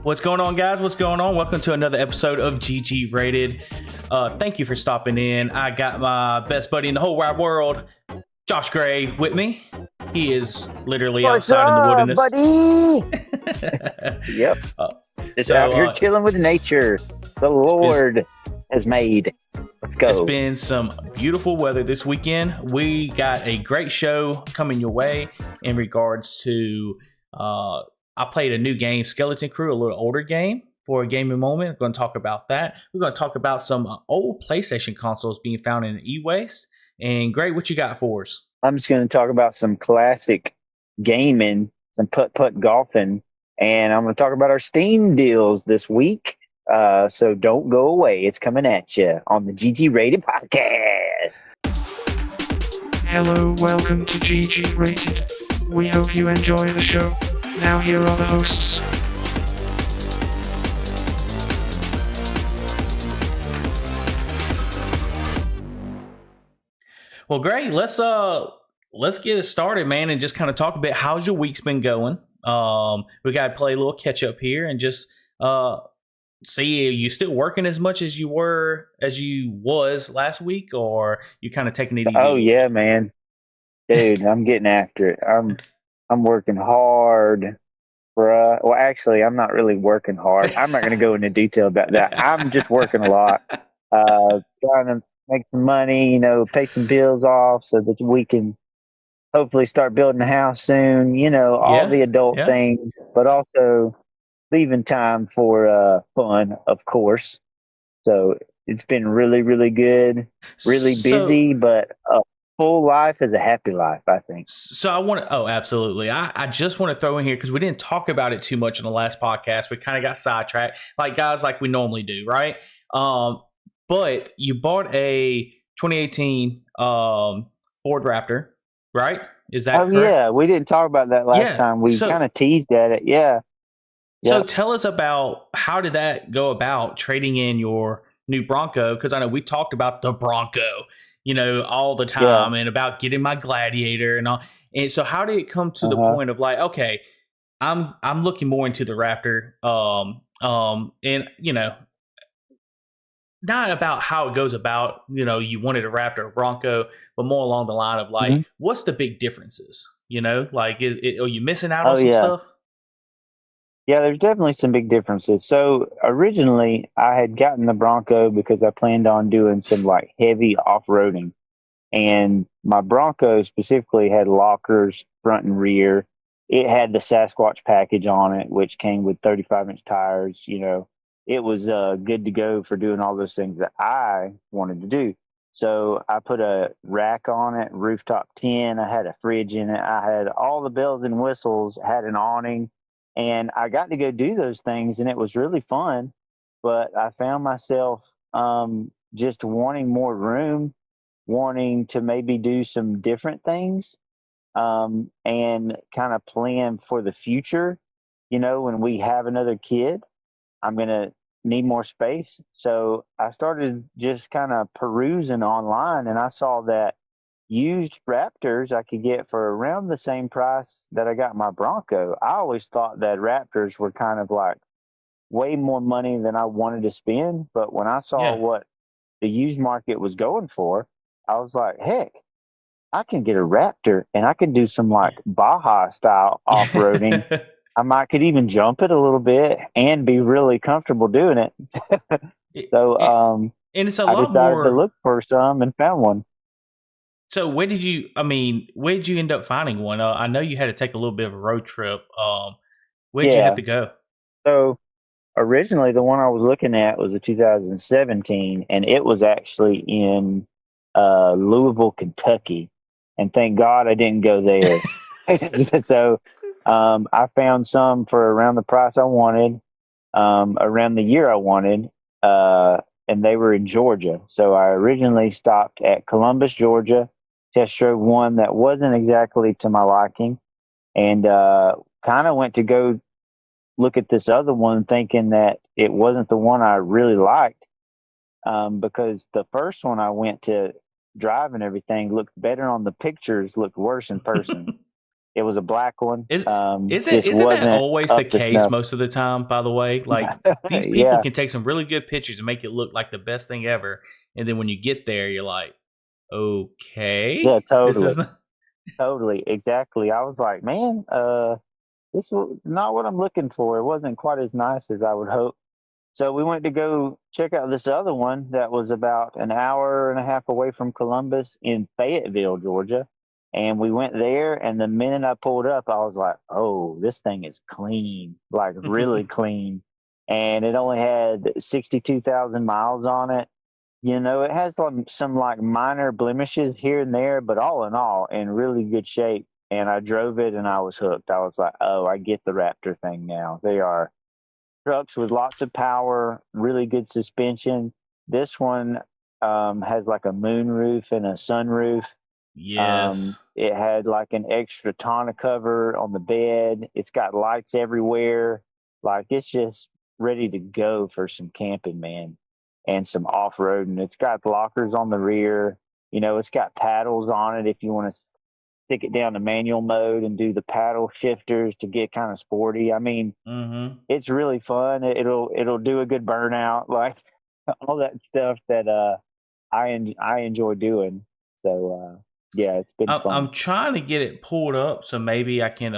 What's going on, guys? What's going on? Welcome to another episode of GG Rated. Thank you for stopping in. I got my best buddy in the whole wide world, Josh Gray, with me. He is literally outside in the wilderness, buddy. Yep. Just out here chilling with nature. The Lord has made. Let's go. It's been some beautiful weather this weekend. We got a great show coming your way in regards to. I played a new game, Skeleton Krew, a little older game for a gaming moment. We're going to talk about that. We're going to talk about some old PlayStation consoles being found in e-waste. And Gray, what you got for us? I'm just going to talk about some classic gaming, some putt-putt golfing, and I'm going to talk about our Steam deals this week. So don't go away. It's coming at you on the GGRated Podcast. Hello, welcome to GG Rated. We hope you enjoy the show. Now here are the hosts. Well, great. Let's get it started, man, and just kind of talk a bit. How's your week's been going? We got to play a little catch up here and just see, are you still working as much as you was last week, or you kind of taking it easy? Oh yeah, man, dude, I'm getting after it. I'm working hard, bruh. Well, actually, I'm not really working hard. I'm not going to go into detail about that. I'm just working a lot, trying to make some money, pay some bills off so that we can hopefully start building a house soon, all the adult things, but also leaving time for fun, of course. So it's been really, really good, really busy, but full life is a happy life, I think. So absolutely. I just want to throw in here, because we didn't talk about it too much in the last podcast. We kind of got sidetracked, like we normally do, right? But you bought a 2018 Ford Raptor, right? Is that correct? Yeah, we didn't talk about that last time. We kind of teased at it, yeah. So tell us about, how did that go about, trading in your new Bronco? Because I know we talked about the Bronco, all the time, and about getting my Gladiator and all. And so how did it come to the point of like, okay, I'm looking more into the Raptor, and not about how it goes about, you wanted a Raptor or Bronco, but more along the line of like, what's the big differences? Like, are you missing out on some stuff? Yeah, there's definitely some big differences. So originally I had gotten the Bronco because I planned on doing some like heavy off-roading, and my Bronco specifically had lockers front and rear. It had the Sasquatch package on it, which came with 35-inch tires. It was good to go for doing all those things that I wanted to do. So I put a rack on it, rooftop tin. I had a fridge in it. I had all the bells and whistles, had an awning. And I got to go do those things, and it was really fun. But I found myself just wanting more room, wanting to maybe do some different things, and kind of plan for the future. When we have another kid, I'm going to need more space. So I started just kind of perusing online, and I saw that used Raptors I could get for around the same price that I got my Bronco. I always thought that Raptors were kind of like way more money than I wanted to spend. But when I saw what the used market was going for, I was like, heck, I can get a Raptor and I can do some like Baja style off-roading. Could even jump it a little bit and be really comfortable doing it. So and it's I decided to look for some and found one. So where did you end up finding one? I know you had to take a little bit of a road trip. Where did you have to go? So originally the one I was looking at was a 2017, and it was actually in Louisville, Kentucky. And thank God I didn't go there. So I found some for around the price I wanted, around the year I wanted, and they were in Georgia. So I originally stopped at Columbus, Georgia, test drove one that wasn't exactly to my liking, and kind of went to go look at this other one thinking that it wasn't the one I really liked, because the first one I went to drive and everything looked better on the pictures, looked worse in person. It was a black one. Isn't Just that wasn't always the up to case snuff. most of the time? By the way, like these people Yeah, can take some really good pictures and make it look like the best thing ever, and then when you get there, you're like, yeah, okay, this totally, is not. totally, exactly. I was like, man, this was not what I'm looking for. It wasn't quite as nice as I would hope. So we went to go check out this other one that was about an hour and a half away from Columbus in Fayetteville, Georgia. And we went there, and the minute I pulled up, I was like, oh, this thing is clean, like really clean. And it only had 62,000 miles on it. You know, it has some like minor blemishes here and there, but all in all, in really good shape. And I drove it and I was hooked. I was like, oh, I get the Raptor thing now. They are trucks with lots of power, really good suspension. This one has like a moon roof and a sunroof. Yes. It had like an extra tonneau cover on the bed. It's got lights everywhere. Like it's just ready to go for some camping, man, and some off-roading. It's got lockers on the rear. You know, it's got paddles on it if you want to stick it down to manual mode and do the paddle shifters to get kind of sporty. I mean, Mm-hmm. it's really fun. It'll do a good burnout, like all that stuff that I enjoy doing. So yeah, it's been I'm fun. trying to get it pulled up so maybe I can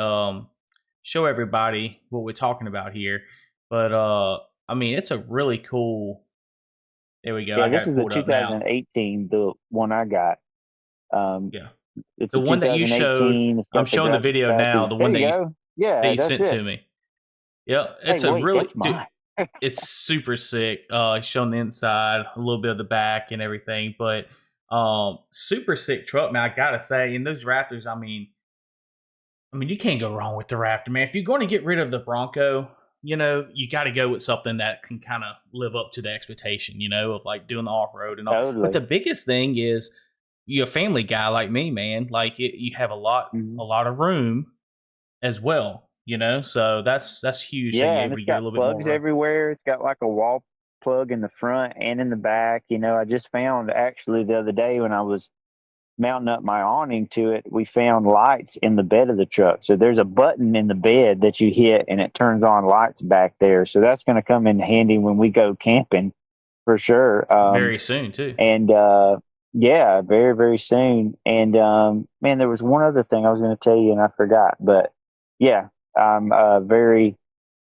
show everybody what we're talking about here. But I mean, it's a really cool. There we go. Yeah, I got this it is the pulled up now. 2018, the one I got. Um, Yeah, it's the a one that you showed. 2018. It's I'm got the showing the graphics video now. package. The There one you that go. Yeah, you that's sent it. to me. Yeah, Hey, it's a wait, really that's dude, mine. it's super sick. Showing the inside, a little bit of the back and everything, but super sick truck, man. I gotta say, and those Raptors, I mean, you can't go wrong with the Raptor, man. If you're going to get rid of the Bronco, you know, you got to go with something that can kind of live up to the expectation, you know, of like doing the off road and all. But Totally. the biggest thing is you're a family guy like me, man. Like you have Mhm. a lot of room as well, you know. So that's huge that Yeah, you're and able it's to get a got little bit more plugs room. everywhere. It's got like a wall plug in the front and in the back. You know, I just found actually the other day when I was mounting up my awning to it, we found lights in the bed of the truck. So there's a button in the bed that you hit and it turns on lights back there. So that's going to come in handy when we go camping for sure. Very soon too. And yeah, very, very soon. And man, there was one other thing I was going to tell you and I forgot. But yeah, I'm very,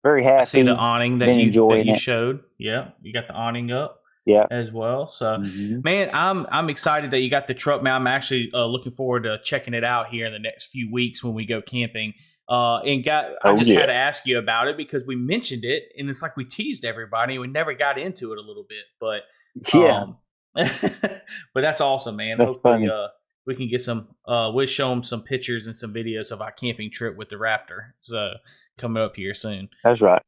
very I see the happy. awning Been that enjoying you it. showed. Yeah, you got the awning up Yeah. as well. So, Hmm. man, I'm excited that you got the truck. Man, I'm actually looking forward to checking it out here in the next few weeks when we go camping. I Oh, just had yeah. to ask you about it because we mentioned it, and it's like we teased everybody. We never got into it a little bit, but Yeah. but that's awesome, man. That's Hopefully, funny. we can get some. We'll show them some pictures and some videos of our camping trip with the Raptor. So coming up here soon. That's right.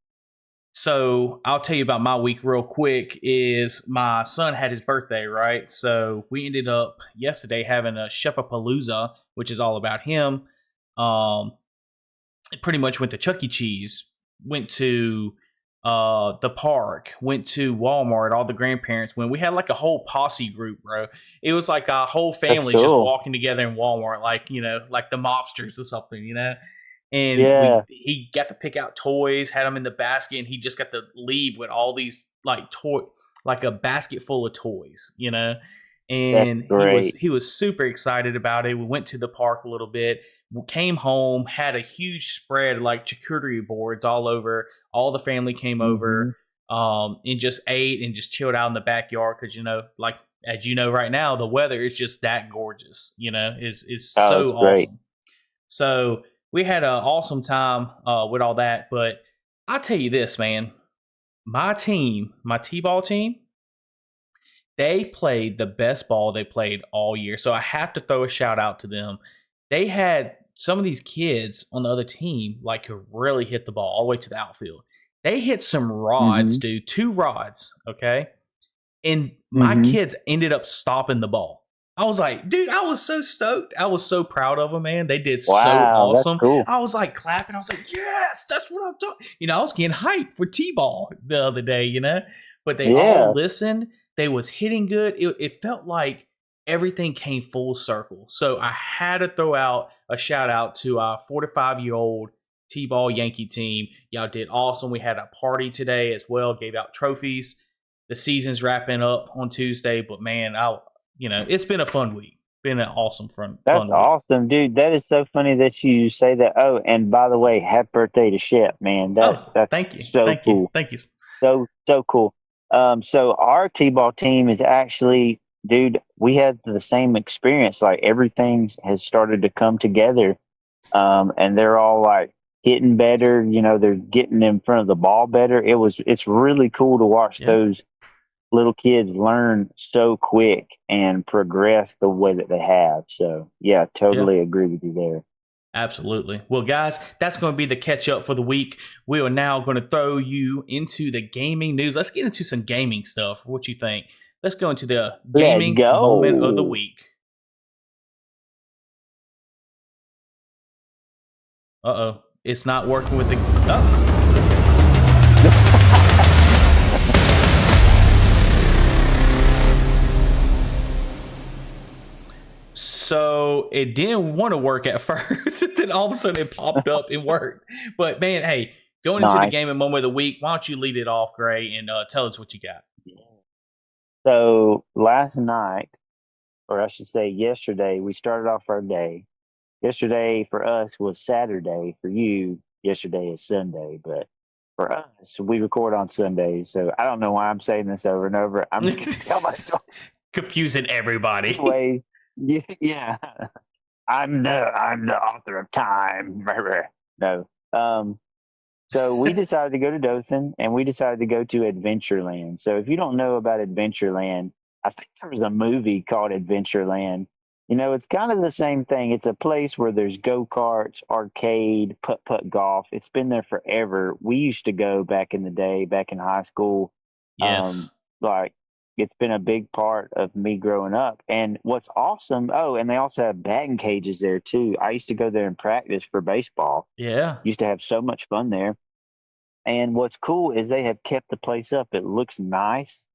So I'll tell you about my week real quick. Is my son had his birthday, right? So we ended up yesterday having a Shephapalooza, which is all about him. Pretty much went to Chuck E. Cheese, went to the park, went to Walmart. All the grandparents went. We had like a whole posse group, bro. It was like a whole That's family just cool. walking together in Walmart, like like the mobsters or something, and Yeah. he got to pick out toys, had them in the basket, and he just got to leave with all these like a basket full of toys, That's and great. he was super excited about it. We went to the park a little bit, came home, had a huge spread like charcuterie boards all over. All the family came Hmm. over, and just ate and just chilled out in the backyard because like as you know right now, the weather is just that gorgeous. Is Oh, so it's great. awesome. So we had an awesome time with all that. But I'll tell you this, man. My team, my T-ball team, they played the best ball they played all year. So I have to throw a shout out to them. They had some of these kids on the other team like could really hit the ball all the way to the outfield. They hit some rods, Hmm. dude. 2 rods, okay? And my Hmm. kids ended up stopping the ball. I was like, dude, I was so stoked. I was so proud of them, man. They did so Wow, that's awesome. cool. I was like clapping. I was like, yes, that's what I'm talking. I was getting hyped for T-ball the other day. But they all Yeah. listened. They was hitting good. It felt like everything came full circle. So I had to throw out a shout out to our 45-year-old T-ball Yankee team. Y'all did awesome. We had a party today as well. Gave out trophies. The season's wrapping up on Tuesday, but man, it's been a fun week. Been an awesome fun. That's week. awesome, dude. That is so funny that you say that. Oh, and by the way, happy birthday to Shep, man. That's thank you. So thank cool. You. Thank you. So cool. So our T-ball team is actually, dude, we had the same experience. Like everything has started to come together, and they're all like hitting better. They're getting in front of the ball better. It's really cool to watch those little kids learn so quick and progress the way that they have. So yeah, totally agree with you there. Absolutely. Well, guys, that's going to be the catch up for the week. We are now going to throw you into the gaming news. Let's get into some gaming stuff. What you think? Let's go into the gaming moment of the week. Uh-oh. It's not working with the... Oh. So it didn't want to work at first. Then all of a sudden it popped up and worked. But man, hey, going into the gaming moment of the week, why don't you lead it off, Gray, and tell us what you got. So last night, or I should say yesterday, we started off our day. Yesterday for us was Saturday. For you, yesterday is Sunday. But for us, we record on Sundays. So I don't know why I'm saying this over and over. I'm just going to tell my story. Confusing everybody. Anyways, yeah. I'm the author of time. No. So we decided to go to Dothan, and we decided to go to Adventureland. So if you don't know about Adventureland, I think there was a movie called Adventureland. It's kind of the same thing. It's a place where there's go-karts, arcade, putt-putt golf. It's been there forever. We used to go back in the day, back in high school. Yes. It's been a big part of me growing up. And what's awesome, and they also have batting cages there too. I used to go there and practice for baseball. Yeah. Used to have so much fun there. And what's cool is they have kept the place up. It looks nice.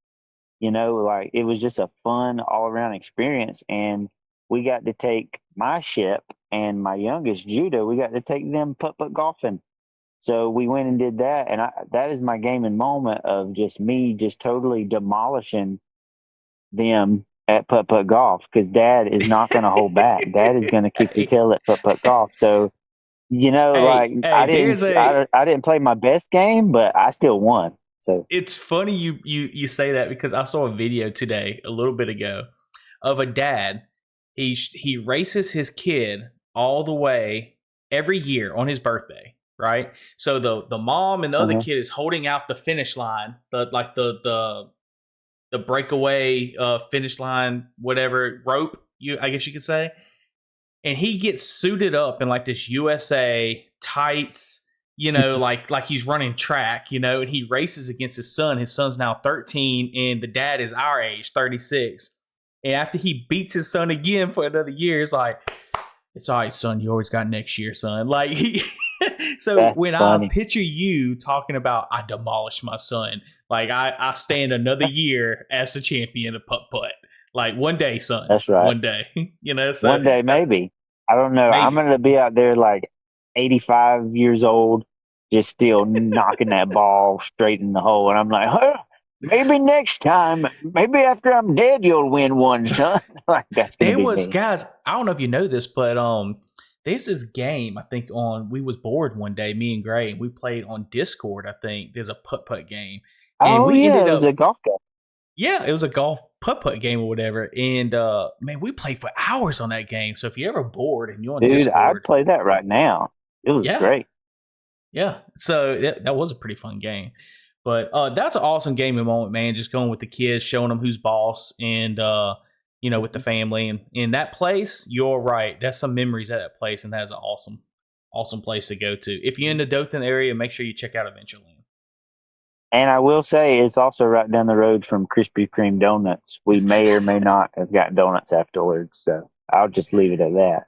It was just a fun all around experience. And we got to take my Shep and my youngest Judah, we got to take them putt-putt golfing. So we went and did that, and that is my gaming moment of just me just totally demolishing them at putt-putt golf, because Dad is not going to hold back. Dad is going to kick your tail at putt-putt golf. So, I didn't play my best game, but I still won. So it's funny you say that, because I saw a video today, a little bit ago, of a dad. He races his kid all the way every year on his birthday. Right, so the mom and the other kid is holding out the finish line, the breakaway finish line, whatever rope, I guess you could say, and he gets suited up in like this USA tights, like he's running track, and he races against his son. His son's now 13, and the dad is our age, 36. And after he beats his son again for another year, it's like, it's all right, son. You always got next year, son. Like So that's when funny. I picture you talking about, I demolished my son, like I stand another year as the champion of putt putt. Like one day, son. That's right. One day, So, one day, maybe. I don't know. Maybe. I'm going to be out there like 85 years old, just still knocking that ball straight in the hole, and I'm like, maybe next time, maybe after I'm dead, you'll win one, son. Like that's there was me. Guys. I don't know if you know this, but there's this game, I think we was bored one day, me and Gray, and we played on Discord, I think. There's a putt-putt game. And it was a golf game. Yeah, it was a golf putt-putt game or whatever. And, man, we played for hours on that game. So if you're ever bored and you're on Discord. I'd play that right now. It was great. Yeah, so that was a pretty fun game. But that's an awesome gaming moment, man, just going with the kids, showing them who's boss, and with the family. And in that place, you're right. That's some memories at that place, and that's an awesome place to go to. If you're in the Dothan area, make sure you check out Adventureland. And I will say, it's also right down the road from Krispy Kreme donuts. We may or may not have gotten donuts afterwards, so I'll just leave it at that.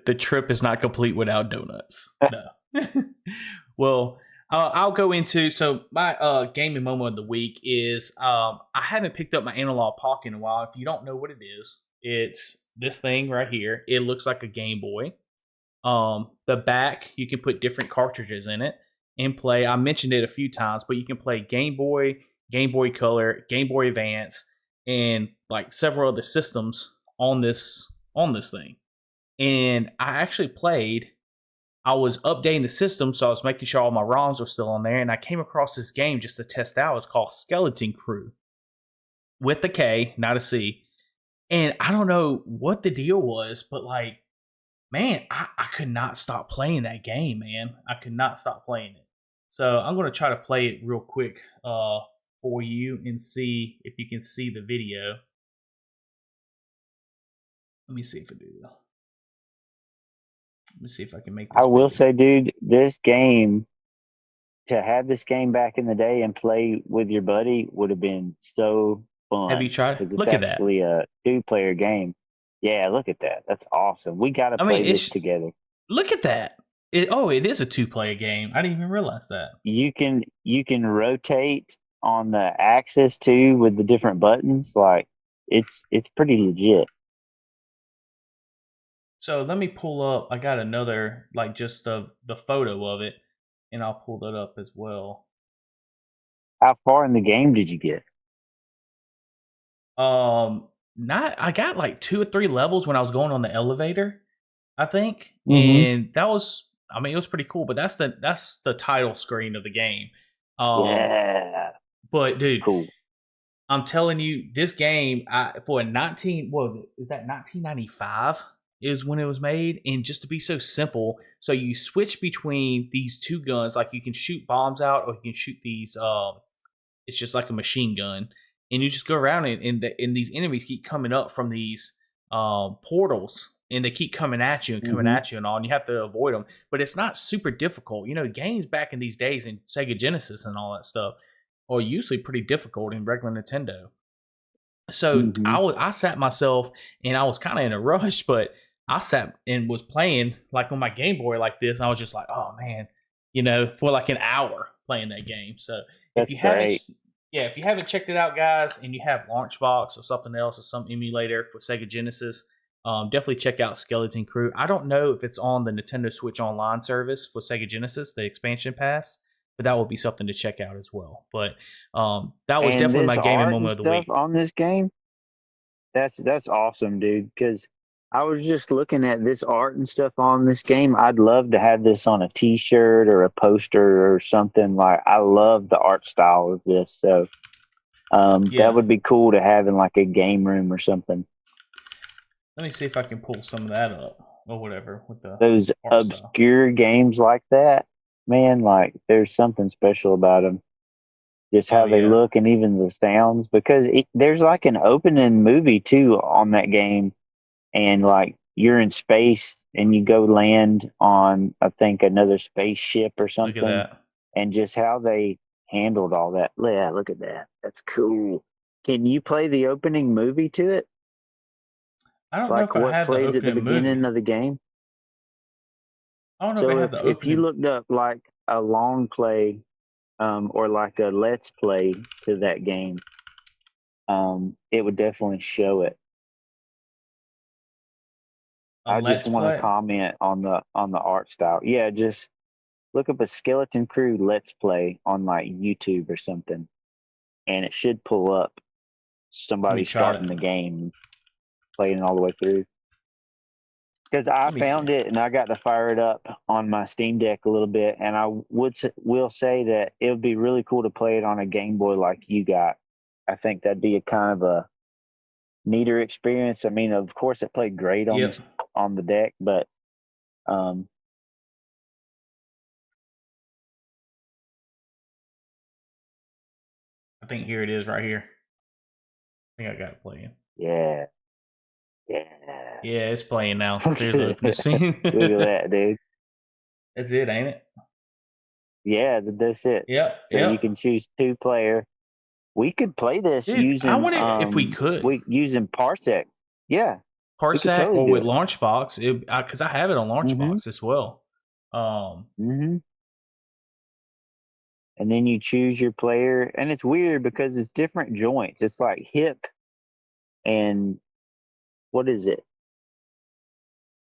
The trip is not complete without donuts. No. Well, I'll go into, so my gaming moment of the week is I haven't picked up my Analog Pocket in a while. If you don't know what it is, It's this thing right here. It looks like a Game Boy. The back, you can put different cartridges in it and play. I mentioned it a few times, but you can play Game Boy, Game Boy Color, Game Boy Advance, and like several other systems on this thing. And I actually played. I was updating the system, so I was making sure all my ROMs were still on there, and I came across this game just to test out. It's called Skeleton Krew with the K, not a C. And I don't know what the deal was, but like, man, I could not stop playing that game, man. I could not stop playing it. So I'm going to try to play it real quick for you and see if you can see the video. Let me see if I do this. Let me see if I can make this. I will say, dude, this game, to have this game back in the day and play with your buddy would have been so fun. Have you tried? Because it's Look at that. actually a 2-player game. Yeah, look at that. That's awesome. We got to play this together. Look at that. It is a 2-player game. I didn't even realize that. You can rotate on the axis too with the different buttons. Like it's pretty legit. So let me pull up. I got another, like, just the photo of it, and I'll pull that up as well. How far in the game did you get? I got like 2 or 3 levels when I was going on the elevator, I think, and that was, I mean, it was pretty cool. But that's the title screen of the game. Yeah. But dude, cool. I'm telling you, this game, for a 1995 is when it was made, and just to be so simple, so you switch between these 2 guns, like you can shoot bombs out, or you can shoot these. It's just like a machine gun, and you just go around, and these enemies keep coming up from these portals, and they keep coming at you and coming at you and all, and you have to avoid them. But it's not super difficult. You know, games back in these days in Sega Genesis and all that stuff are usually pretty difficult in regular Nintendo. So I sat myself, and I was kind of in a rush, but I sat and was playing like on my Game Boy like this. And I was just like, oh man, you know, for like an hour playing that game. So if you haven't checked it out, guys, and you have Launchbox or something else or some emulator for Sega Genesis, definitely check out Skeleton Krew. I don't know if it's on the Nintendo Switch Online service for Sega Genesis, the expansion pass, but that will be something to check out as well. But that was definitely my gaming moment of the week. On this game, that's awesome, dude. Because I was just looking at this art and stuff on this game. I'd love to have this on a T-shirt or a poster or something. Like, I love the art style of this. So that would be cool to have in like a game room or something. Let me see if I can pull some of that up or whatever with those obscure games like that. Man, like there's something special about them. Just how they look, and even the sounds. Because there's like an opening movie too on that game. And like you're in space and you go land on, I think, another spaceship or something. Look at that. And just how they handled all that. Yeah, look at that. That's cool. Can you play the opening movie to it? I don't know if I have the opening plays at the beginning of the game. I don't know if I have the opening. If you looked up like a long play or like a let's play to that game, it would definitely show it. I just want to comment on the art style. Yeah, just look up a Skeleton Krew Let's Play on like YouTube or something, and it should pull up somebody starting the game, playing it all the way through. Because I found it and I got to fire it up on my Steam Deck a little bit, and I will say that it would be really cool to play it on a Game Boy like you got. I think that'd be a kind of a neater experience. I mean, of course, it played great on the deck, but I think here it is right here. I think I got it playing. Yeah, it's playing now. There's the opening scene. Look at that, dude. That's it, ain't it? Yeah, that's it. Yep. So you can choose 2-player. We could play this using. I wonder if we could. Using Parsec. Yeah. Parsec totally or with Launchbox, because I have it on Launchbox as well. And then you choose your player, and it's weird because it's different joints. It's like hip and what is it?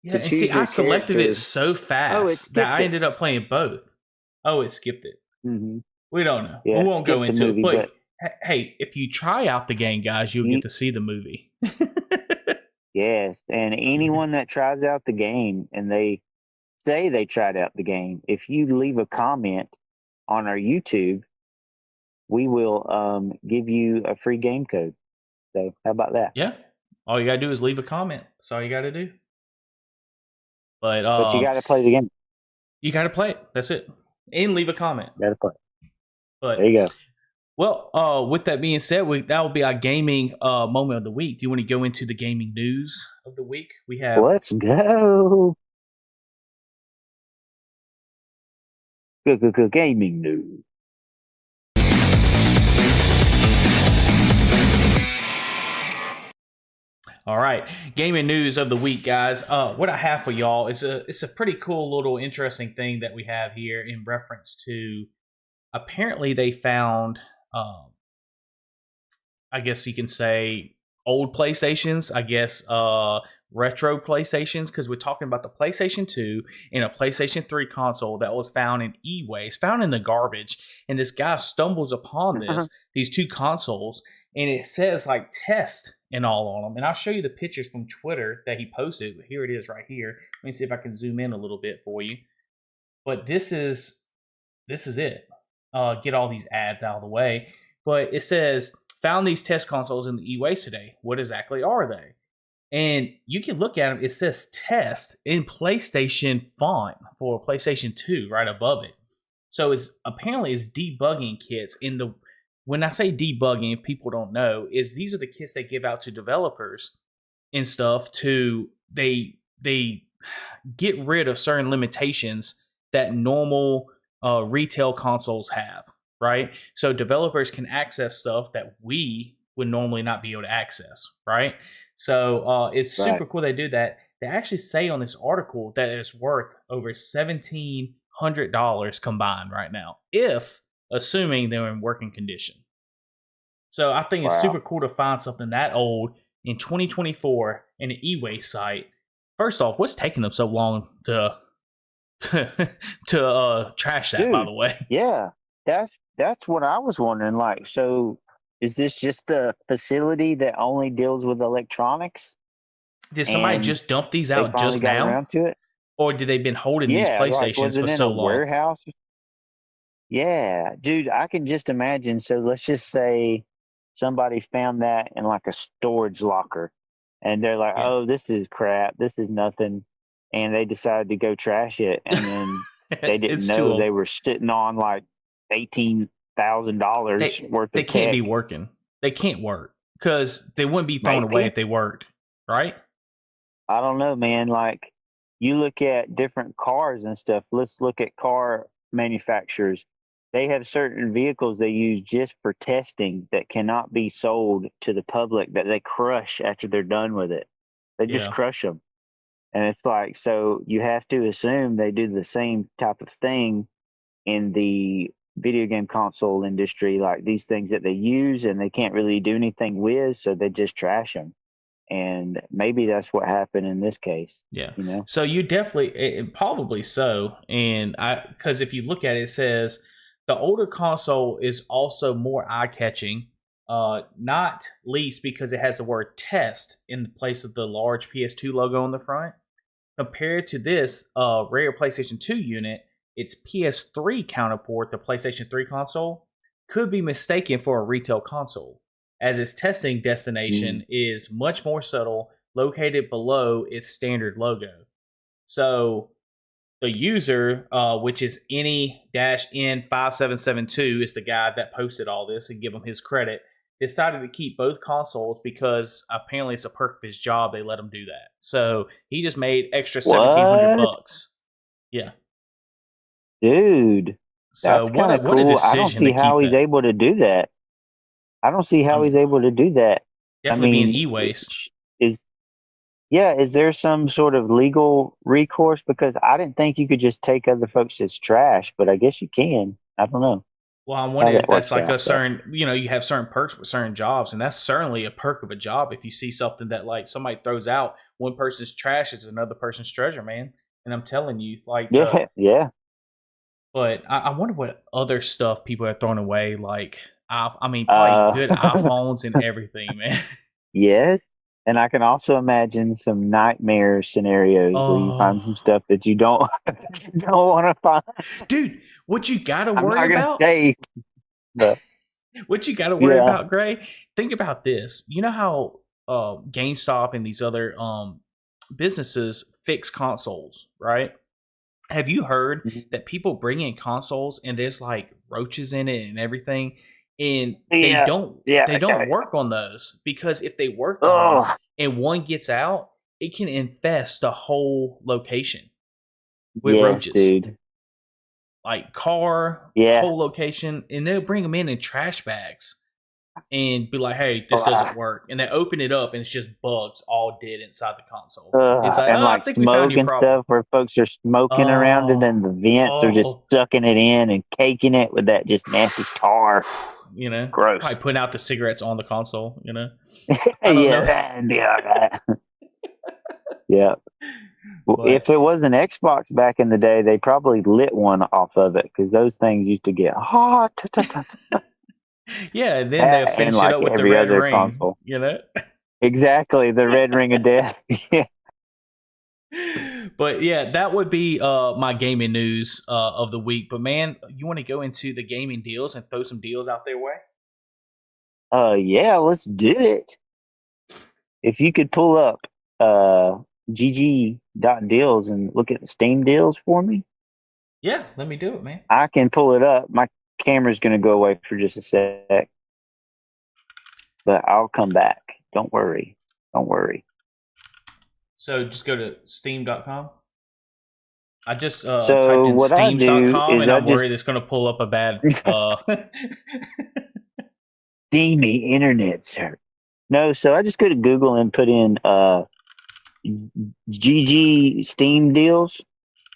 Yeah, To and see, choose I your selected it character. so Oh, it fast that skipped I it. ended up playing both. Oh, it skipped it. Mm-hmm. We don't know. Yeah, We it won't go skipped the into it. movie, But but hey, if you try out the game, guys, you'll get you, to see the movie. yes, and anyone that tries out the game and they say they tried out the game, if you leave a comment on our YouTube, we will give you a free game code. So how about that? Yeah. All you gotta do is leave a comment. That's all you gotta do. But But you got to play the game. you gotta play it. That's it. And leave a comment. Got to play. But There you go. well, with that being said, that will be our gaming moment of the week. Do you want to go into the gaming news of the week? We have Let's go. Good gaming news. all right, gaming news of the week, guys. What I have for y'all is it's a pretty cool little interesting thing that we have here in reference to. Apparently, they found, I guess you can say, old PlayStations. I guess retro PlayStations, because we're talking about the PlayStation 2 and a PlayStation 3 console that was found in e-waste, found in the garbage. And this guy stumbles upon these two consoles, and it says like test and all on them. And I'll show you the pictures from Twitter that he posted. Here it is right here. Let me see if I can zoom in a little bit for you. But this is it. Get all these ads out of the way. But it says, found these test consoles in the e-waste today. What exactly are they? And you can look at them. It says test in PlayStation font for PlayStation 2 right above it. So it's debugging kits. When I say debugging, if people don't know, is these are the kits they give out to developers and stuff they get rid of certain limitations that normal retail consoles have, right? So developers can access stuff that we would normally not be able to access, right? So it's super cool they do that. They actually say on this article that it's worth over $1,700 combined right now, if assuming they're in working condition. So I think it's super cool to find something that old in 2024 in an e-waste site. First off, what's taking them so long to trash that? Dude, by the way, yeah, that's what I was wondering. Like, so is this just a facility that only deals with electronics? Did somebody just dump these out just now? Around to it? Or did they been holding these PlayStations for so long? Warehouse? Yeah, dude, I can just imagine. So let's just say somebody found that in like a storage locker, and they're like, "Oh, this is crap. This is nothing," and they decided to go trash it, and then they didn't know they were sitting on like $18,000 worth of They can't be working. They can't work because they wouldn't be thrown away if they worked, right? I don't know, man. Like, you look at different cars and stuff. Let's look at car manufacturers. They have certain vehicles they use just for testing that cannot be sold to the public, that they crush after they're done with it. They just crush them. And it's like, so you have to assume they do the same type of thing in the video game console industry, like these things that they use and they can't really do anything with, so they just trash them. And maybe that's what happened in this case. Yeah. You know? So you definitely, probably so. And because if you look at it, it says the older console is also more eye-catching, not least because it has the word test in the place of the large PS2 logo on the front. Compared to this rare PlayStation 2 unit, its PS3 counterpart, the PlayStation 3 console, could be mistaken for a retail console, as its testing destination is much more subtle, located below its standard logo. So the user, which is any-n5772, is the guy that posted all this, and give him his credit, decided to keep both consoles because apparently it's a perk of his job. They let him do that. So he just made extra $1,700. Yeah. Dude, so that's kind of cool. I don't see how he's able to do that. He's able to do that. Definitely being e-waste. Is there some sort of legal recourse? Because I didn't think you could just take other folks' trash, but I guess you can. I don't know. Well, I wonder if that that's works like out, a certain, you have certain perks with certain jobs, and that's certainly a perk of a job. If you see something that like somebody throws out, one person's trash is another person's treasure, man. And I'm telling you, like, Yeah. but I wonder what other stuff people are throwing away. Like, I mean, probably Uh, good iPhones and everything, man. yes. And I can also imagine some nightmare scenarios where you find some Oh, stuff that you don't don't want to find. dude, what you got to I'm worry not gonna about? say, but What you got to worry yeah. about, Gray? Think about this. You know how GameStop and these other businesses fix consoles, right? Have you heard Mhm. that people bring in consoles and there's like roaches in it and everything, and they Yeah. don't Yeah. they don't work on those because if they work on them Oh, and one gets out, it can infest the whole location with yes, roaches, dude. like car, Yeah. whole location, and they'll bring them in trash bags and be like, "Hey, this Uh, doesn't work," and they open it up and it's just bugs all dead inside the console. It's like, and "Oh, I like think we found smoke your and problem." stuff where folks are smoking around it and Oh, the vents are just oh. sucking it in and caking it with that just nasty tar. Probably Gross. putting out the cigarettes on the console. I don't Yeah, know. that'd be all right. Yeah. Well, But if it was an Xbox back in the day, they probably lit one off of it because those things used to get hot. yeah, and then they'll That and finish it like up with the every red other ring. console. Exactly, the red ring of death. Yeah. But yeah, that would be my gaming news of the week. But man, you want to go into the gaming deals and throw some deals out their way? Yeah, let's do it. If you could pull up uh GG.deals and look at the Steam deals for me, Yeah, let me do it, man. I can pull it up. My camera's going to go away for just a sec, but I'll come back. Don't worry. Don't worry. So just go to steam.com. I just typed So in what I do steams.com is and I I'm just worried it's going to pull up a bad. steamy internet, sir. No, so I just go to Google and put in GG Steam deals,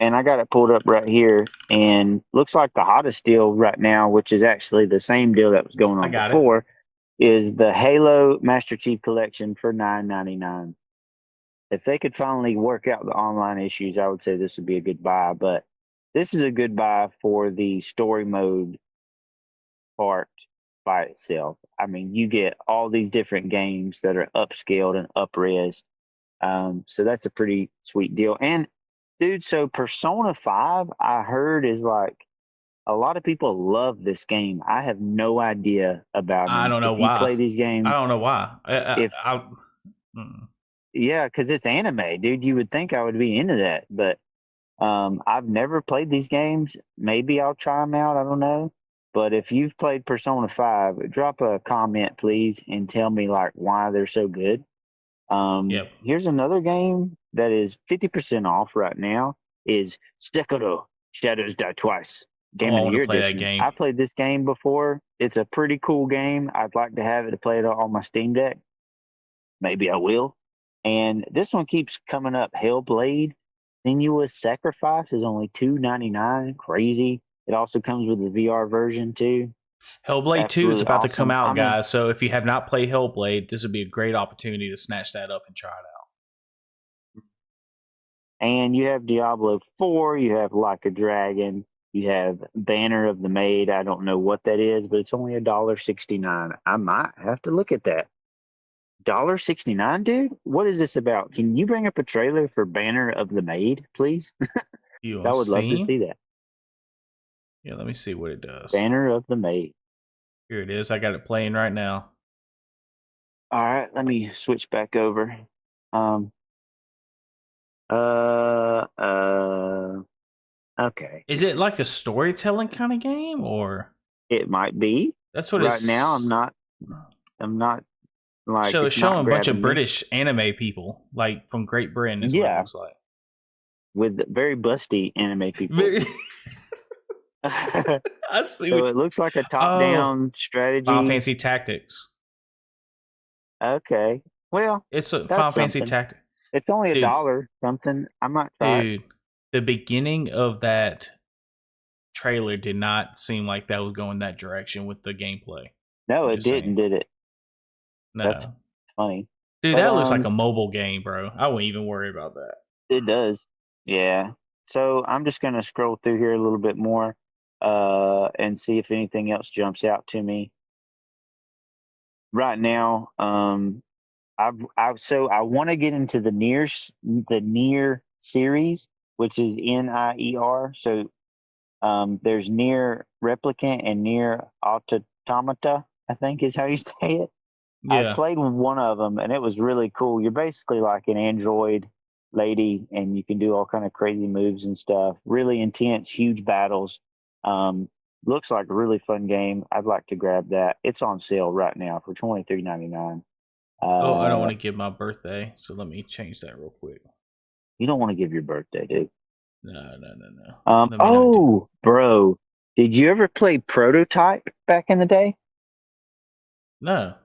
and I got it pulled up right here. And looks like the hottest deal right now, which is actually the same deal that was going I on got it. before, is the Halo Master Chief Collection for $9.99. If they could finally work out the online issues, I would say this would be a good buy. But this is a good buy for the story mode part by itself. I mean, you get all these different games that are upscaled and up-res. So that's a pretty sweet deal. And dude, so Persona 5, I heard, is like a lot of people love this game. I have no idea about I them. don't know If you why. play these I games, don't know why. if Mm. yeah, because it's anime, dude. You would think I would be into that, but I've never played these games. Maybe I'll try them out. I don't know. But if you've played Persona 5, drop a comment, please, and tell me like why they're so good. Yep. Here's another game that is 50% off right now is Sekiro Shadows Die Twice. Game I of the want to Year play that edition. game. I played this game before. It's a pretty cool game. I'd like to have it to play it on my Steam Deck. Maybe I will. And this one keeps coming up. Hellblade Sinuous Sacrifice is only $2.99. Crazy. It also comes with the VR version too. Hellblade 2 is Absolutely about to come awesome. out, I mean, guys. So if you have not played Hellblade, this would be a great opportunity to snatch that up and try it out. and you have Diablo 4, you have Like a Dragon, you have Banner of the Maid. I don't know what that is, but it's only $1.69. I might have to look at that. $1.69, dude? What is this about? Can you bring up a trailer for Banner of the Maid, please? You I on would love to Steam? see that. Yeah, let me see what it does. Banner of the Maid. Here it is. I got it playing right now. All right, let me switch back over. Um, uh, uh, okay. Is it like a storytelling kind of game, or It might be. that's what Right now, it's? I'm not like, So it's it's not showing a bunch of grabbing me. British anime people, like from Great Britain, is what it Yeah, looks like. with very busty anime people. Very- I see. So it looks like a Oh, top-down strategy. Final Fantasy Tactics. Okay. Well, It's a that's Final Fantasy something. Tactics, It's only dude. $1 something. I might try it. Dude, the beginning of that trailer did not seem like that was going that direction with the gameplay. No, I'm it just saying. didn't, did it? No. That's funny. Dude, But, that looks like a mobile game, bro. I wouldn't even worry about that. It does. Yeah. So I'm just going to scroll through here a little bit more and see if anything else jumps out to me. Right now, I want to get into the near series, which is NIER. So there's Near Replicant and Near Automata, I think is how you say it. Yeah. I played one of them, and it was really cool. You're basically like an android lady, and you can do all kind of crazy moves and stuff. Really intense, huge battles. Looks like a really fun game. I'd like to grab that. It's on sale right now for $23.99. Oh, I don't want to give my birthday, so let me change that real quick. You don't want to give your birthday, dude. No. Bro, did you ever play Prototype back in the day? No,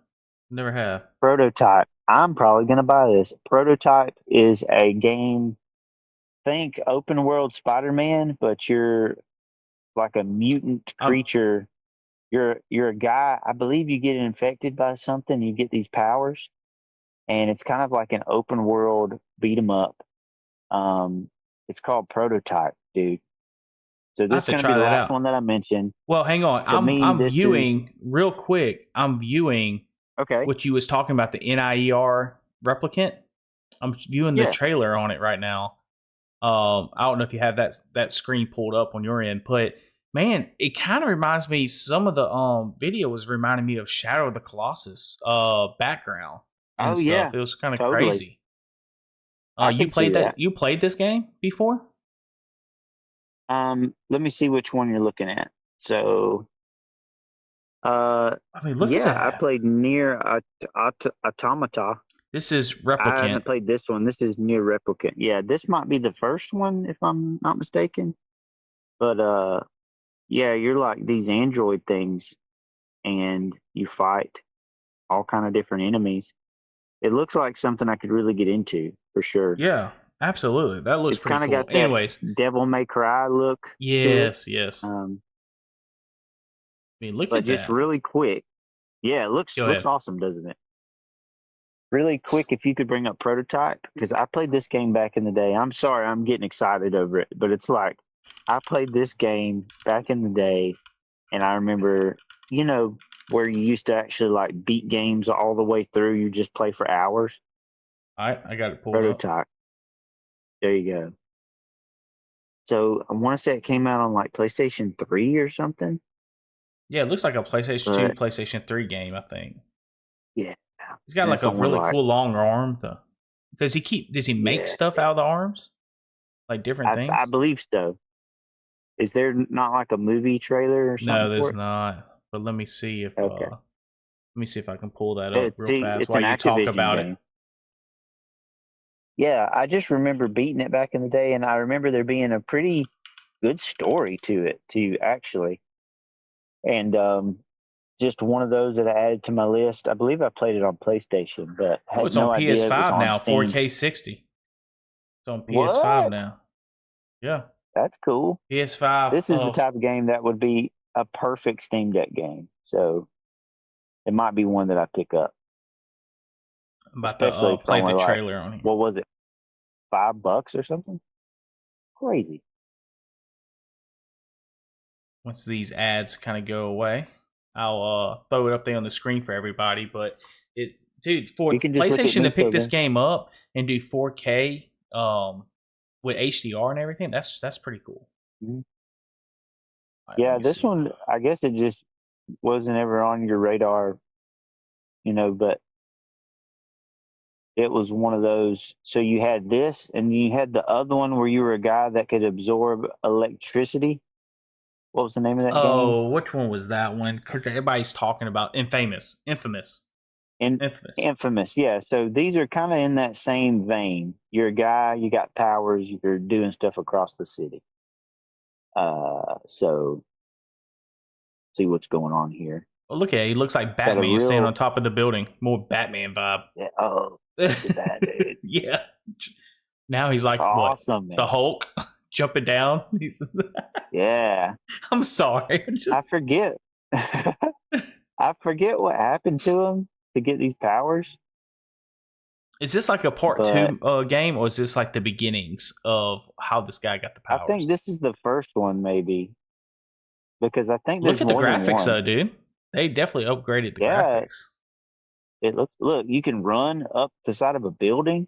never have. Prototype. I'm probably going to buy this. Prototype is a game, think open world Spider-Man, but you're like a mutant creature. You're a guy. I believe you get infected by something. You get these powers, and it's kind of like an open world beat 'em up. It's called Prototype, dude. So this is going to be the last one that I mentioned. Well, hang on. I'm viewing real quick. I'm viewing what you was talking about, the NIER Replicant. I'm viewing the trailer on it right now. I don't know if you have that screen pulled up on your end, but man, it kind of reminds me. Some of the video was reminding me of Shadow of the Colossus background. And stuff. Yeah, it was kind of crazy. You played that? You played this game before? Let me see which one you're looking at. So, I mean, look at that. I played Near Automata. This is Replicant. I haven't played this one. This is Near Replicant. Yeah, this might be the first one, if I'm not mistaken. But yeah, you're like these android things, and you fight all kind of different enemies. It looks like something I could really get into for sure. Yeah, absolutely. That looks pretty cool. Got that Anyways, Devil May Cry look. Yes. I mean, look at that. But just really quick. Yeah, it looks awesome, doesn't it? Really quick, if you could bring up Prototype, because I played this game back in the day. I'm sorry, I'm getting excited over it, but it's like I played this game back in the day, and I remember, where you used to actually like beat games all the way through. You just play for hours. I got it pulled Prototype. up. There you go. So I want to say it came out on like PlayStation 3 or something. Yeah, it looks like a PlayStation 2, PlayStation 3 game, I think. Yeah. He's got like a really cool long arm. Does he make stuff out of the arms? Like different things? I believe so. Is there not like a movie trailer or something? No, there's not. But let me see if I can pull that up real fast while you talk about it. Yeah, I just remember beating it back in the day, and I remember there being a pretty good story to it too, actually. And just one of those that I added to my list. I believe I played it on PlayStation, but it's on PS5 now, 4K 60. It's on PS5 now. Yeah, that's cool. PS5. This is the type of game that would be a perfect Steam Deck game, so it might be one that I pick up. I'm about to play the trailer on here. What was it? $5 or something? Crazy. Once these ads kind of go away, I'll throw it up there on the screen for everybody. But for PlayStation to pick this game up and do 4K with HDR and everything, that's pretty cool. Mm-hmm. Yeah, this one, I guess it just wasn't ever on your radar, but it was one of those. So you had this, and you had the other one where you were a guy that could absorb electricity. What was the name of that game? Oh, which one was that one? Because everybody's talking about Infamous. Yeah. So these are kind of in that same vein. You're a guy, you got powers, you're doing stuff across the city. So see what's going on here. Well, look at it. He looks like Batman standing on top of the building. More Batman vibe. Yeah, look at that, dude. Yeah. Now he's like awesome, what? The Hulk. jumping down. Yeah. I'm sorry. I forget. I forget what happened to him to get these powers. Is this like a part But 2 game, or is this like the beginnings of how this guy got the I powers? think this is the first one, maybe. Because I think Look there's at the more than graphics, one. though, dude. They definitely upgraded the Yeah. graphics. Look, you can run up the side of a building.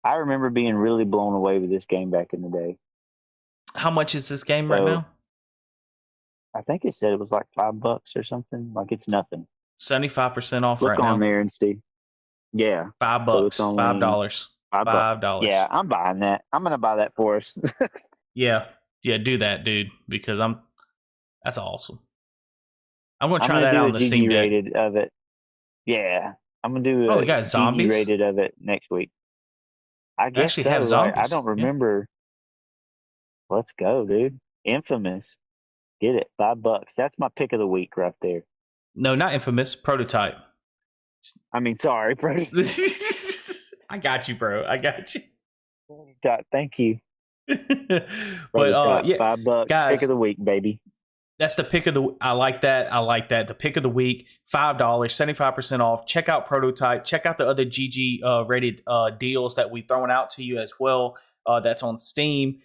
I remember being really blown away with this game back in the day. How much is this game right now? I think it said it was like $5 or something. Like it's nothing. 75% off Look right now. on there and see. Yeah. $5. So it's only $5. $5. Yeah, I'm buying that. I'm gonna buy that for us. Yeah, do that, dude, because that's awesome. I'm gonna try that out on the Steam Deck. GG-rated of it. Yeah, I'm gonna do we got zombies? GG-rated of it next week. I guess actually so. have zombies. I don't remember. Yeah. Let's go, dude. Infamous. Get it. $5. That's my pick of the week right there. No, not Infamous. Prototype. I mean, sorry, I got you, bro. I got you. Thank you. But yeah, $5, guys, pick of the week, baby. That's the pick of the. I like that. The pick of the week. $5, 75% off. Check out Prototype. Check out the other GG rated deals that we throwing out to you as well. That's on Steam.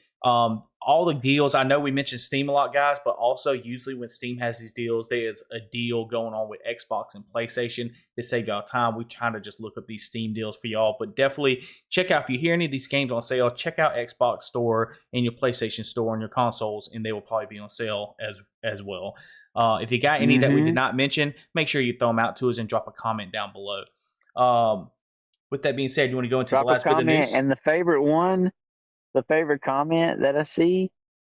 All the deals. I know we mentioned Steam a lot, guys, but also usually when Steam has these deals, there's a deal going on with Xbox and PlayStation to save y'all time. We trying to just look up these Steam deals for y'all, but definitely check out if you hear any of these games on sale. Check out Xbox Store and your PlayStation Store and your consoles, and they will probably be on sale as well. If you got any that we did not mention, make sure you throw them out to us and drop a comment down below. With that being said, you want to go into the last bit of news? And the favorite comment that I see,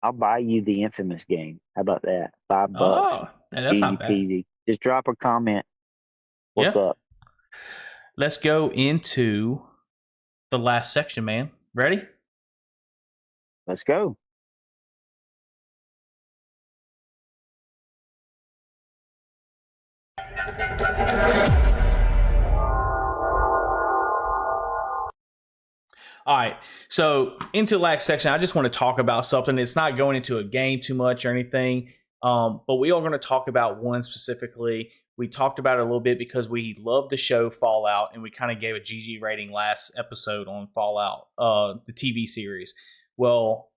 I'll buy you the Infamous game. How about that? $5. Oh, that's easy not bad. Peasy. Just drop a comment. What's up? Let's go into the last section, man. Ready? Let's go. All right, so into the last section, I just want to talk about something. It's not going into a game too much or anything, but we are going to talk about one specifically. We talked about it a little bit because we love the show Fallout, and we kind of gave a GG rating last episode on Fallout, the TV series. Well,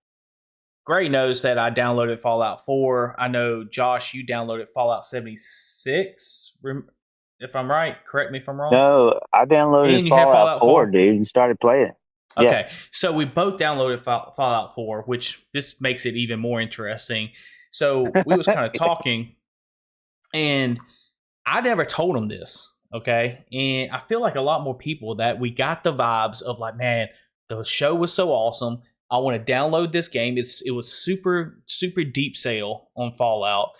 Gray knows that I downloaded Fallout 4. I know, Josh, you downloaded Fallout 76, if I'm right. Correct me if I'm wrong. No, I downloaded Fallout 4, dude, and started playing it. Okay, so we both downloaded Fallout 4, which this makes it even more interesting. So we was kind of talking, and I never told him this, okay? And I feel like a lot more people that we got the vibes of like, man, the show was so awesome. I want to download this game. It was super, super deep sale on Fallout.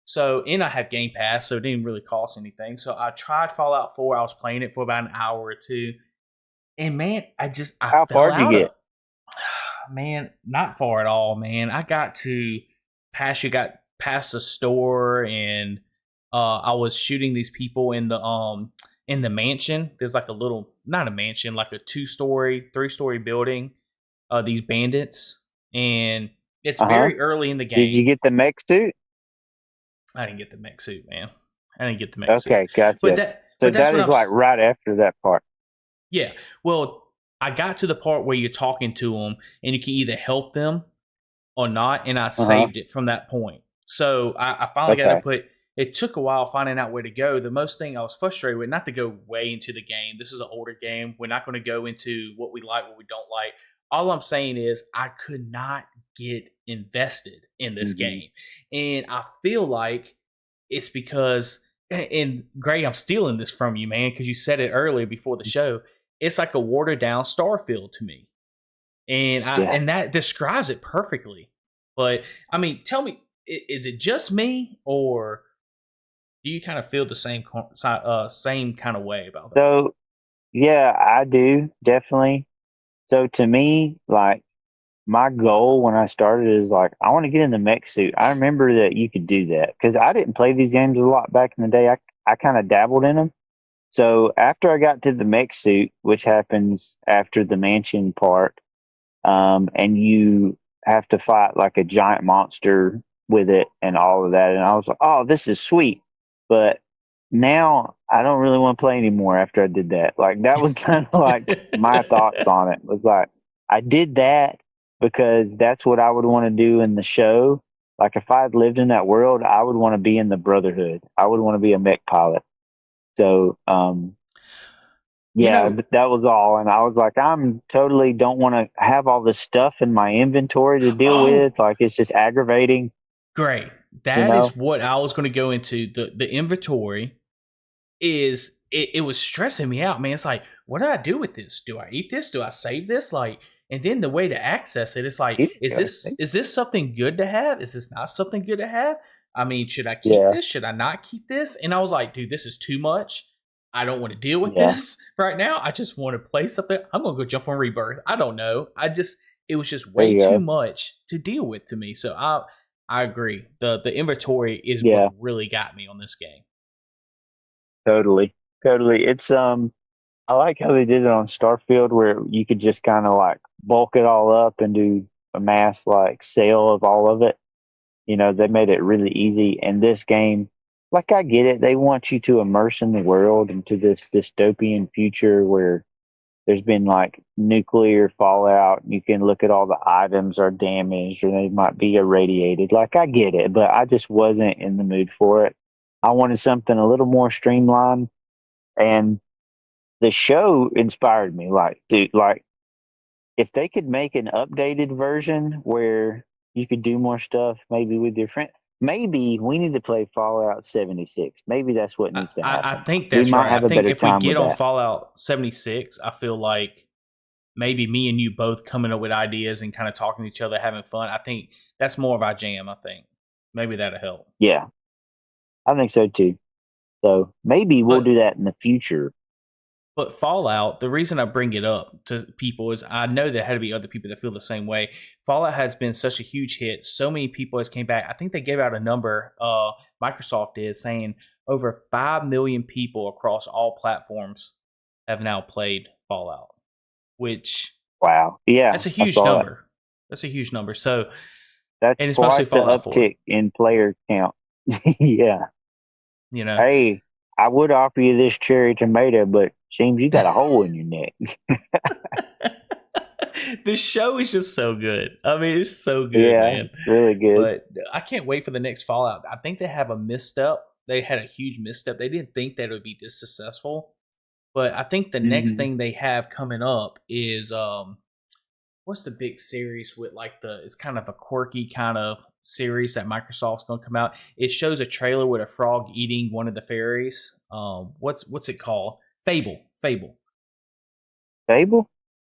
So, and I have Game Pass, so it didn't really cost anything. So I tried Fallout 4. I was playing it for about an hour or two. And man, how far did you get? Man, not far at all, man. I got past the store, and I was shooting these people in the mansion. There's like a little, not a mansion, like a 2-story, 3-story building. These bandits, and it's very early in the game. Did you get the mech suit? I didn't get the mech suit, man. I didn't get the mech suit. Okay, gotcha. But that is like right after that part. Yeah. Well, I got to the part where you're talking to them, and you can either help them or not, and I saved it from that point. So I finally got to put. It took a while finding out where to go. The most thing I was frustrated with, not to go way into the game. This is an older game. We're not going to go into what we like, what we don't like. All I'm saying is I could not get invested in this game. And I feel like it's because, and Gray, I'm stealing this from you, man, because you said it earlier before the show. It's like a watered down Starfield to me. And and that describes it perfectly. But I mean, tell me, is it just me, or do you kind of feel the same kind of way about that? So, yeah, I do, definitely. So to me, like, my goal when I started is like, I want to get in the mech suit. I remember that you could do that because I didn't play these games a lot back in the day. I kind of dabbled in them. So after I got to the mech suit, which happens after the mansion part, and you have to fight like a giant monster with it and all of that. And I was like, oh, this is sweet. But now I don't really want to play anymore after I did that. Like that was kind of like my thoughts on it. Was like I did that because that's what I would want to do in the show. Like if I had lived in that world, I would want to be in the Brotherhood. I would want to be a mech pilot. So yeah, that was all. And I was like, I'm totally don't want to have all this stuff in my inventory to deal with. Like it's just aggravating. Great. That is what I was going to go into. The inventory is it was stressing me out, man. It's like, what do I do with this? Do I eat this? Do I save this? Like, and then the way to access it, it's like, is this something good to have? Is this not something good to have? I mean, should I keep this? Should I not keep this? And I was like, dude, this is too much. I don't want to deal with this right now. I just want to play something. I'm going to go jump on Rebirth. I don't know. It was just way too much to deal with to me. So I agree. The inventory is what really got me on this game. Totally. It's I like how they did it on Starfield where you could just kind of like bulk it all up and do a mass like sale of all of it. You know, they made it really easy. And this game, like I get it, they want you to immerse in the world into this dystopian future where there's been like nuclear fallout. You can look at all the items are damaged or they might be irradiated. Like I get it, but I just wasn't in the mood for it. I wanted something a little more streamlined, and the show inspired me. Like, dude, like if they could make an updated version where you could do more stuff, maybe with your friend. Maybe we need to play Fallout 76. Maybe that's what needs to happen. I think that's right. I think if we get on Fallout 76, I feel like maybe me and you both coming up with ideas and kind of talking to each other, having fun. I think that's more of our jam. I think maybe that'll help. Yeah, I think so too. So maybe we'll do that in the future. But Fallout, the reason I bring it up to people is I know there had to be other people that feel the same way. Fallout has been such a huge hit. So many people has came back. I think they gave out a number, Microsoft did, saying over 5 million people across all platforms have now played Fallout, which that's a huge number. That's a huge number. So that's and it's mostly Fallout 4. Uptick in player count. Yeah. You know. Hey, I would offer you this cherry tomato, but seems you got a hole in your neck. The show is just so good. I mean, it's so good, man. Really good. But I can't wait for the next Fallout. I think they have a misstep. They had a huge misstep. They didn't think that it would be this successful. But I think the next thing they have coming up is what's the big series with like it's kind of a quirky kind of series that Microsoft's going to come out. It shows a trailer with a frog eating one of the fairies. What's it called? Fable.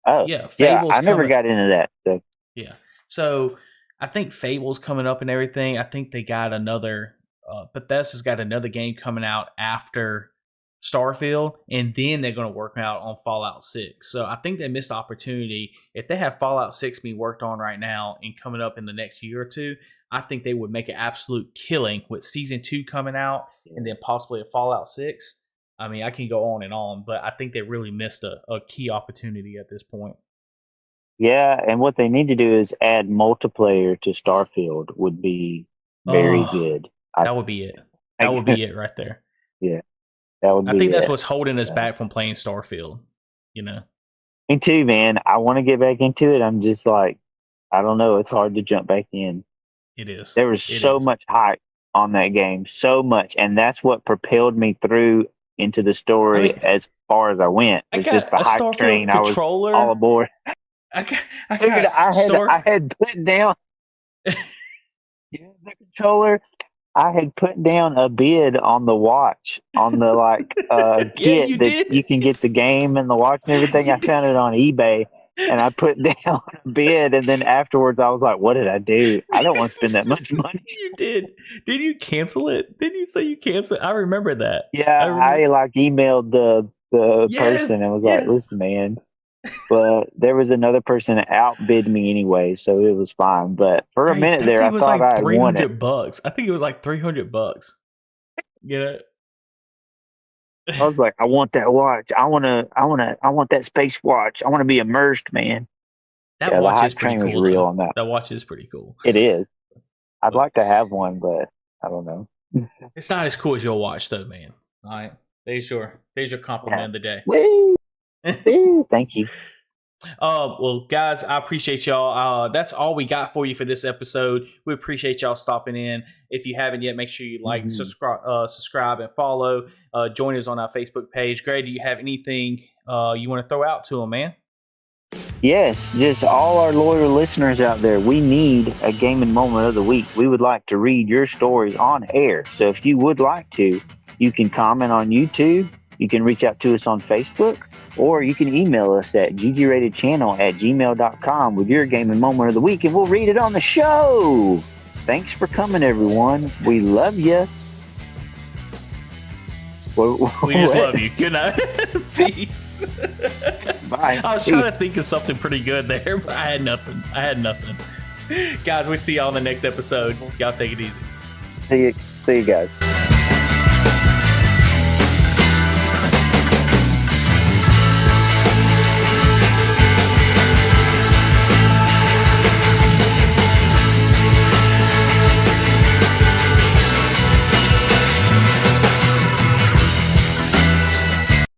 Oh, yeah. Fable's I never got into that. So. Yeah. So I think Fable's coming up and everything. I think they got another, Bethesda's got another game coming out after Starfield, and then they're going to work out on Fallout 6. So I think they missed the opportunity. If they have Fallout 6 being worked on right now and coming up in the next year or two, I think they would make an absolute killing with Season 2 coming out and then possibly a Fallout 6. I mean, I can go on, but I think they really missed a key opportunity at this point. Yeah, and what they need to do is add multiplayer to Starfield would be very good. That would be it. That would be it right there. Yeah. That would be I think that's what's holding us back from playing Starfield, you know? Me too, man. I want to get back into it. I'm just like, I don't know. It's hard to jump back in. It is. There was so much hype on that game, so much. And that's what propelled me through into the story as far as I went. It's just the hype train. I was all aboard. I had put down the controller. I had put down a bid on the watch on the kit that you can get the game and the watch and everything. I found it on eBay and I put down a bid, and then afterwards I was like, what did I do? I don't want to spend that much money. You did. Did you cancel it? Did you say you canceled? I remember that. Yeah, I emailed the person and was like, listen, man. But there was another that outbid me anyway, so it was fine. But for a minute there, I thought I won it. $300. I think it was like $300. You know, I was like, I want that watch. I want that space watch. I want to be immersed, man. That the watch hype is pretty train was cool. real Though. on that. That watch is pretty cool. It is. I'd like to have one, but I don't know. It's not as cool as your watch, though, man. All right, there's your compliment of the day. Woo! Woo! Thank you. Well, guys, I appreciate y'all. That's all we got for you for this episode. We appreciate y'all stopping in. If you haven't yet, make sure you like, subscribe, and follow. Join us on our Facebook page. Gray, do you have anything you want to throw out to them, man? Yes, just all our loyal listeners out there, we need a gaming moment of the week. We would like to read your stories on air. So if you would like to, you can comment on YouTube, you can reach out to us on Facebook, or you can email us at GGratedChannel@gmail.com with your gaming moment of the week, and we'll read it on the show. Thanks for coming, everyone. We love you. We just love you. Good night. Peace. Bye. I was trying to think of something pretty good there, but I had nothing. Guys, we'll see y'all in the next episode. Y'all take it easy. See you guys.